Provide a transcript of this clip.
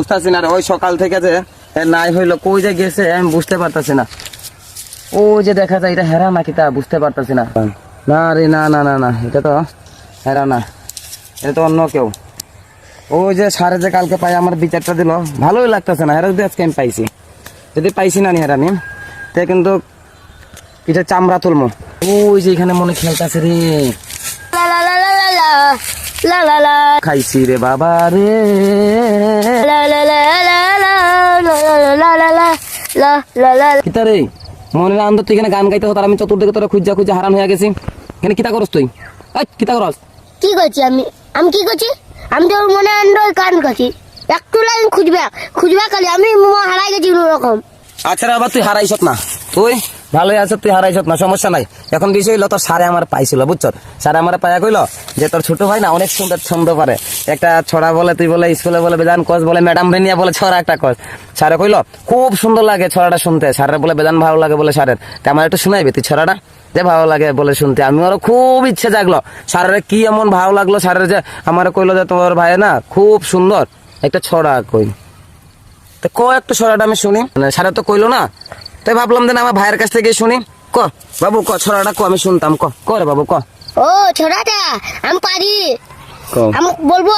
বুঝতেছি না রে, ওই সকাল থেকে যে নাই হইলো, কই যে গেছে আমি বুঝতে পারতাছি না। ও যে দেখা যায় এটা হেরা নাকি তা বুঝতে পারতাছি না। না রে, না না না না, এটা তো হেরা না, এটা তো অন্য কেউ। ওই যে সারে যে কালকে পাই আমার বিচারটা দিল, ভালোই লাগতেছে না। হেরা যদি আজকে আমি পাইছি, যদি পাইছি না নি হেরা নি, তে কিন্তু এটা চামড়া তুলমো। ওই যে এখানে মনে খেলতেছে রে, লা লা লা লা লা লা লা লা খাইছি রে বাবা রে। লা লা লা লা লা লা লা লা লা লা লা লা কিতা রে মনে আনন্দ, তুই এখানে গান গাইতে হতো আর আমি চতুর্দিকে তোরা খুঁজা খুঁজা হারান হয়ে গেছি। এখানে কিতা করস তুই? কিতা করস? কি করছি আমি? আমি কি করছি? আমি তোর মনে আন্ডার কান করছি। একটু লাইন খুঁজবা খালি আমি হারাই গেছি রকম। আচ্ছা রে বাবা, তুই হারাইছ না, তুই ভালোই আছ, তুই হারাইছ না, সমস্যা নাই। এখন বিষয় হইলো তোর সারে আমার পাইছিল, বুঝছ? সারে আমার পায়া কইল যে তোর ছোট ভাই না অনেক সুন্দর ছন্দ পারে, একটা ছড়া বলে, তুই বলে স্কুলে বলে বেজান কস, বলে ম্যাডাম ভেনিয়া বলে ছড়া একটা কস। সারে কইল খুব সুন্দর লাগে ছড়াটা শুনতে, সারের বলে বেজান ভালো লাগে বলে সারের, তা আমার একটু শোনাইবি তুই ছড়াটা? যে ভালো লাগে বলে শুনতে, আমি ওর খুব ইচ্ছে জাগলো। সারের কি এমন ভালো লাগলো, সারের যে আমার কইলো যে তোমার ভাই না খুব সুন্দর একটা ছড়া কই, তো ক একটু ছড়াটা আমি শুনি। সারা তো কইলো না, তাই ভাবলাম যে আমার ভাইয়ের কাছ থেকে শুনি। ক বাবু ক ছড়াটা, ক আমি শুনতাম, ক রে বাবু ক। ও ছোড়াটা আমি পারি, ক আমি বলবো।